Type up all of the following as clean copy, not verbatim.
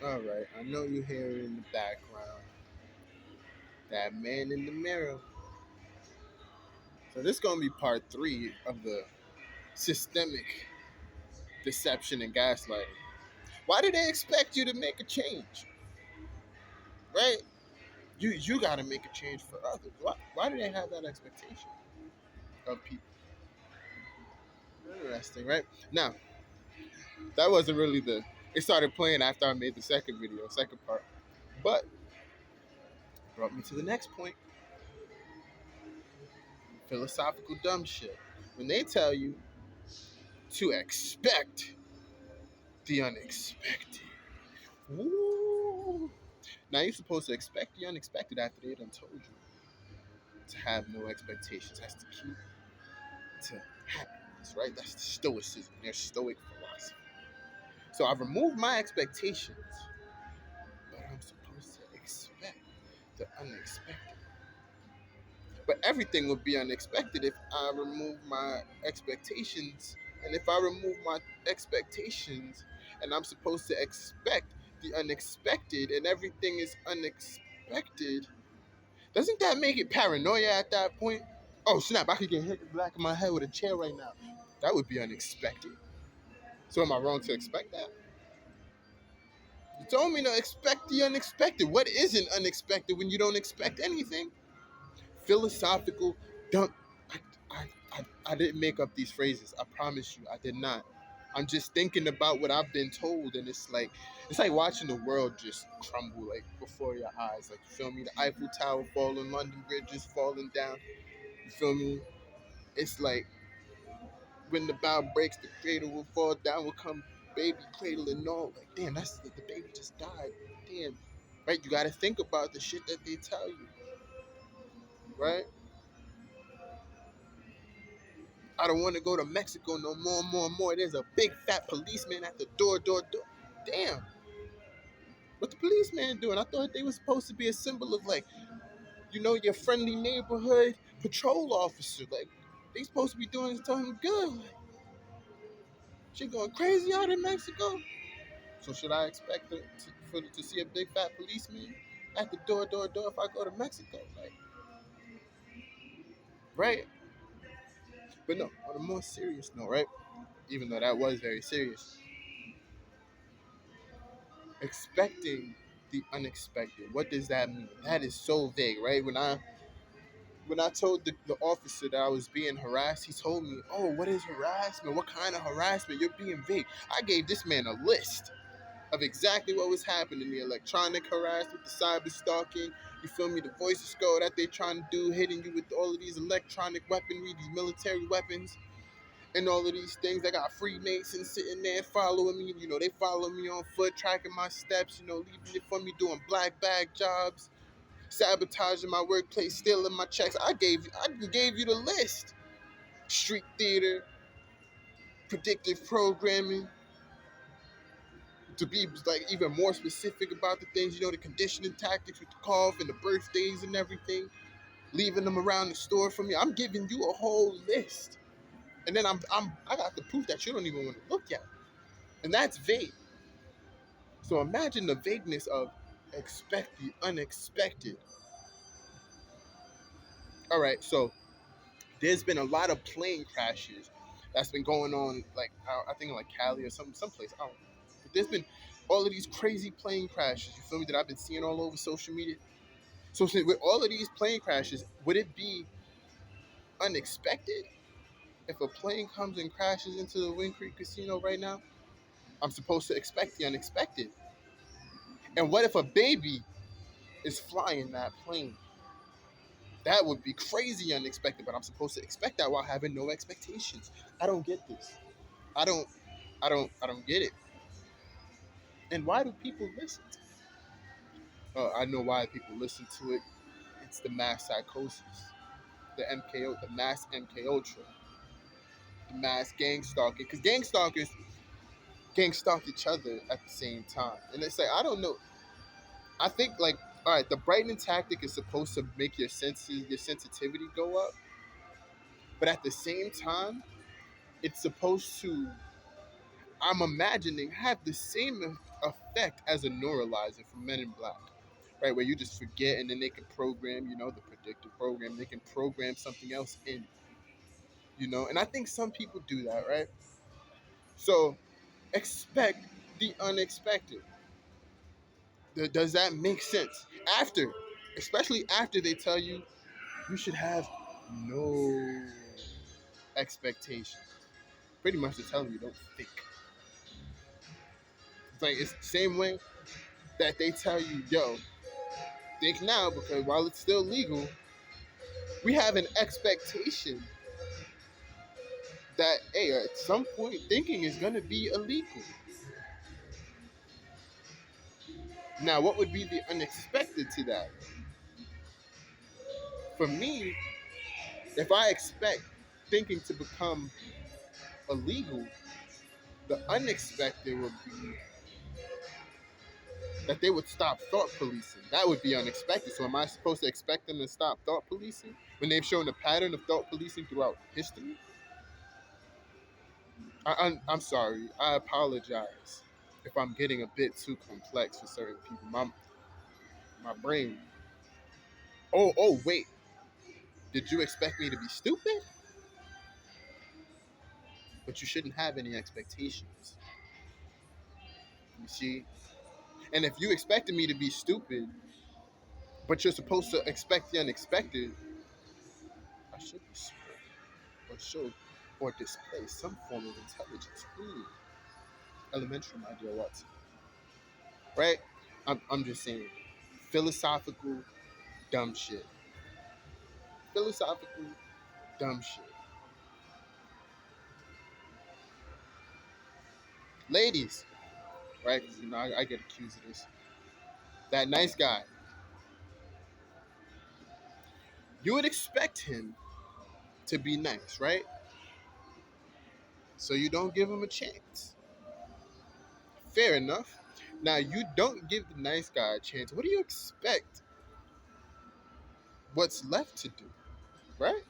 All right, I know you hear it in the background. That man in the mirror. So this is gonna be part 3 of the systemic deception and gaslighting. Why do they expect you to make a change? Right? You gotta make a change for others. Why do they have that expectation of people? Interesting, right? Now, that wasn't really the it started playing after I made the second video, second part. But brought me to the next point. Philosophical dumb shit. When they tell you to expect the unexpected. Woo. Now you're supposed to expect the unexpected after they done told you to have no expectations. That's the key to happiness, right? That's the stoicism, their stoic philosophy. So I've removed my expectations, but I'm supposed to expect the unexpected. But everything would be unexpected if I remove my expectations. And if I remove my expectations and I'm supposed to expect the unexpected and everything is unexpected, doesn't that make it paranoia at that point? Oh snap, I could get hit in the back of my head with a chair right now. That would be unexpected. So am I wrong to expect that? You told me to expect the unexpected. What isn't unexpected when you don't expect anything? Philosophical dump. I didn't make up these phrases. I promise you, I did not. I'm just thinking about what I've been told, and it's like watching the world just crumble like before your eyes. Like you feel me? The Eiffel Tower falling, London Bridge is falling down. You feel me? It's like when the bow breaks, the cradle will fall down. Will come baby cradle and all. Like damn, that's the baby just died. Damn, right? You got to think about the shit that they tell you, right? I don't want to go to Mexico no more, more, more. There's a big fat policeman at the door, door, door. Damn, what the policeman doing? I thought they were supposed to be a symbol of like, your friendly neighborhood patrol officer. Like, they supposed to be doing something good. Like, she going crazy out in Mexico. So should I expect to see a big fat policeman at the door, door, door if I go to Mexico? Like, right? But no, on a more serious note, right? Even though that was very serious, expecting the unexpected. What does that mean? That is so vague, right? When I told the officer that I was being harassed, he told me, "Oh, what is harassment? What kind of harassment? You're being vague." I gave this man a list of exactly what was happening: the electronic harassment, the cyber stalking. You feel me? The voice skull that they trying to do, hitting you with all of these electronic weaponry, these military weapons and all of these things. I got Freemasons sitting there following me. They follow me on foot, tracking my steps, leaving it for me, doing black bag jobs, sabotaging my workplace, stealing my checks. I gave you the list. Street theater, predictive programming, to be like even more specific about the things, the conditioning tactics with the cough and the birthdays and everything, leaving them around the store for me. I'm giving you a whole list. And then I got the proof that you don't even want to look at. And that's vague. So imagine the vagueness of expect the unexpected. All right, so there's been a lot of plane crashes that's been going on, like I think in like Cali or someplace. I don't know. But there's been all of these crazy plane crashes. You feel me? That I've been seeing all over social media. So with all of these plane crashes, would it be unexpected if a plane comes and crashes into the Wind Creek Casino right now? I'm supposed to expect the unexpected. And what if a baby is flying that plane? That would be crazy unexpected, but I'm supposed to expect that while having no expectations. I don't get this. I don't I don't get it. And why do people listen to it? I know why people listen to it. It's the mass psychosis, the MKO, the mass MK Ultra, the mass gang stalking. Because gang stalk each other at the same time. And it's like, I don't know. I think like, all right, the brightening tactic is supposed to make your sensitivity go up, but at the same time, it's supposed to, I'm imagining have the same effect as a neuralizer from Men in Black, right? Where you just forget and then they can program, the predictive program, they can program something else in, and I think some people do that, right? So expect the unexpected. Does that make sense? After, especially after they tell you you should have no expectations. Pretty much they're telling you don't think. It's like it's the same way that they tell you, yo, think now because while it's still legal, we have an expectation that hey, at some point thinking is gonna be illegal. Now, what would be the unexpected to that? For me, if I expect thinking to become illegal, the unexpected would be that they would stop thought policing. That would be unexpected. So am I supposed to expect them to stop thought policing when they've shown a pattern of thought policing throughout history? I'm sorry. I apologize if I'm getting a bit too complex for certain people. My brain. Oh, wait. Did you expect me to be stupid? But you shouldn't have any expectations. You see? And if you expected me to be stupid, but you're supposed to expect the unexpected, I should be smart or show or display some form of intelligence. Elementary, my dear Watson. Right? I'm just saying. Philosophical, dumb shit. Philosophical, dumb shit. Ladies, right? 'Cause, I get accused of this. That nice guy, you would expect him to be nice, right? So you don't give him a chance. Fair enough. Now you don't give the nice guy a chance. What do you expect? What's left to do, right?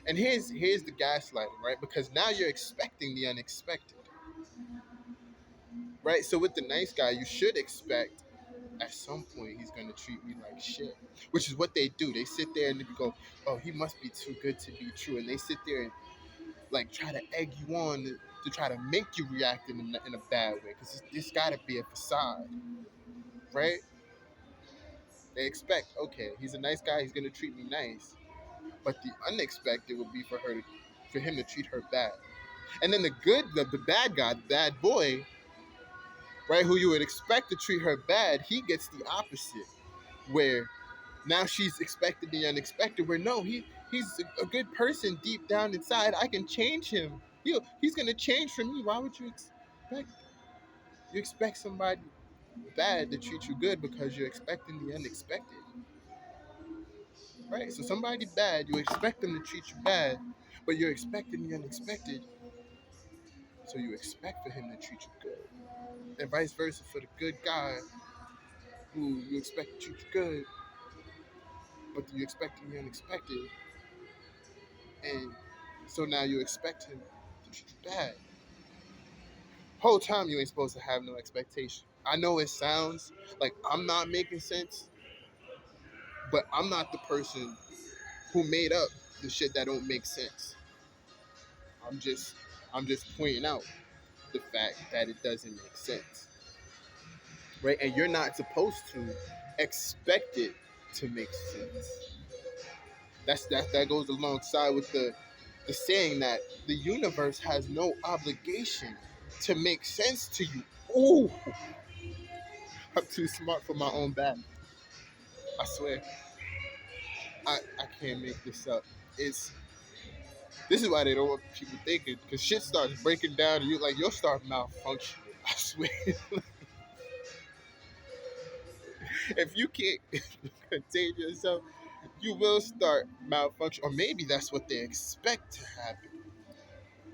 And here's the gaslighting, right? Because now you're expecting the unexpected, right? So with the nice guy, you should expect at some point he's gonna treat me like shit, which is what they do. They sit there and they go, "Oh, he must be too good to be true," and they sit there and like try to egg you on to try to make you react in a bad way because it's got to be a facade, right? They expect, okay, he's a nice guy, he's gonna treat me nice, but the unexpected would be for him to treat her bad. And then the bad guy, the bad boy, right, who you would expect to treat her bad, he gets the opposite, where now she's expected the unexpected. Where no, he's a good person deep down inside. I can change him. He's gonna change for me. Why would you expect somebody bad to treat you good because you're expecting the unexpected, right? So somebody bad, you expect them to treat you bad, but you're expecting the unexpected, so you expect for him to treat you good, and vice versa for the good guy who you expect to treat you good, but you expecting the unexpected, and so now you expect him to treat you bad. Whole time you ain't supposed to have no expectation. I know it sounds like I'm not making sense, but I'm not the person who made up the shit that don't make sense. I'm just I'm just pointing out the fact that it doesn't make sense. Right? And you're not supposed to expect it to make sense. That goes alongside with the saying that the universe has no obligation to make sense to you. Ooh, I'm too smart for my own bad. I swear. I can't make this up. It's This is why they don't want people thinking, because shit starts breaking down and you'll start malfunctioning. I swear. If you can't contain yourself, you will start malfunction. Or maybe that's what they expect to happen.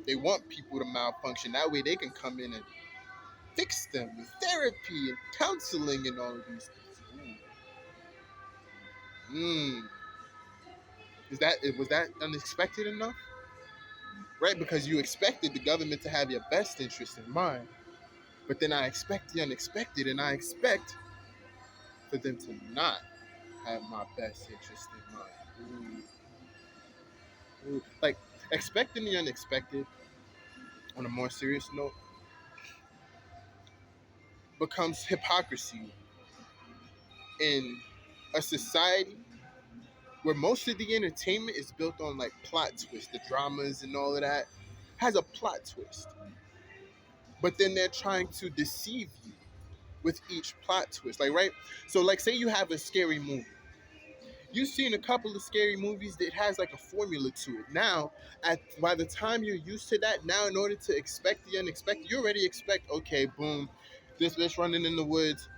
They want people to malfunction. That way they can come in and fix them with therapy and counseling and all of these things. Ooh. Was that unexpected enough? right? Because you expected the government to have your best interest in mind. But then I expect the unexpected, and I expect for them to not have my best interest in mind. Ooh, ooh. Like, expecting the unexpected on a more serious note becomes hypocrisy in a society where most of the entertainment is built on like plot twists, the dramas and all of that has a plot twist. But then they're trying to deceive you with each plot twist. Like, right? So, like, say you have a scary movie. You've seen a couple of scary movies that has like a formula to it. Now, by the time you're used to that, now in order to expect the unexpected, you already expect, okay, boom, this bitch running in the woods,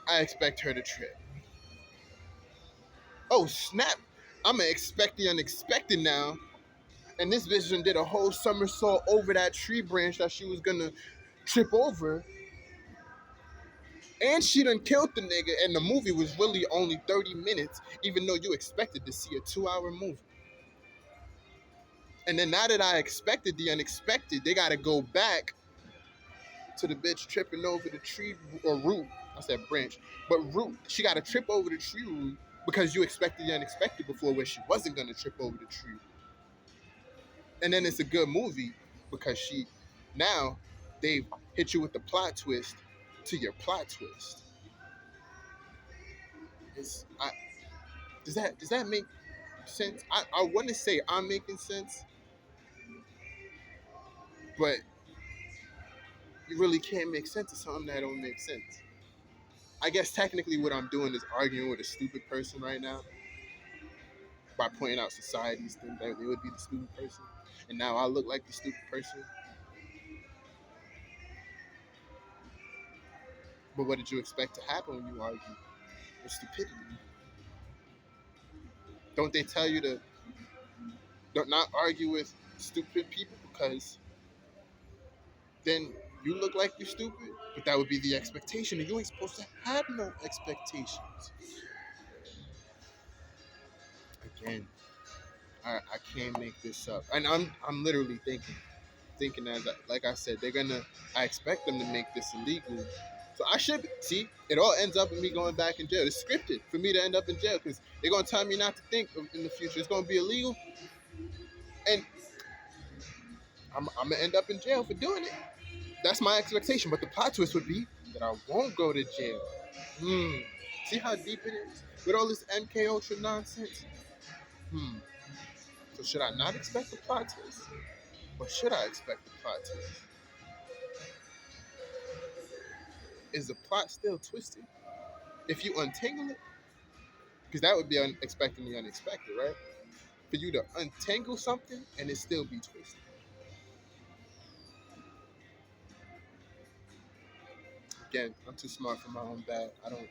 I expect her to trip. Oh snap! I'ma expect the unexpected now. And this bitch done did a whole somersault over that tree branch that she was gonna trip over. And she done killed the nigga, and the movie was really only 30 minutes, even though you expected to see a 2-hour movie. And then now that I expected the unexpected, they gotta go back to the bitch tripping over the tree or root. I said branch, but root. She gotta trip over the tree root because you expected the unexpected before where she wasn't gonna trip over the tree root. And then it's a good movie because now they've hit you with the plot twist to your plot twist. It's, I, does that make sense? I want to say I'm making sense, but you really can't make sense of something that don't make sense. I guess technically what I'm doing is arguing with a stupid person right now by pointing out society's thing that they would be the stupid person, and now I look like the stupid person. But what did you expect to happen when you argue with stupidity? Don't they tell you to don't not argue with stupid people because then you look like you're stupid? But that would be the expectation, and you ain't supposed to have no expectations. Again, I can't make this up, and I'm literally thinking as like I said, I expect them to make this illegal. So I should see it all ends up in me going back in jail. It's scripted for me to end up in jail because they're gonna tell me not to think in the future. It's gonna be illegal, and I'm gonna end up in jail for doing it. That's my expectation. But the plot twist would be that I won't go to jail. Hmm. See how deep it is with all this MK Ultra nonsense. Hmm. So should I not expect the plot twist, or should I expect the plot twist? Is the plot still twisted if you untangle it? Because that would be expecting the unexpected, right? For you to untangle something and it still be twisted. Again, I'm too smart for my own bad. I don't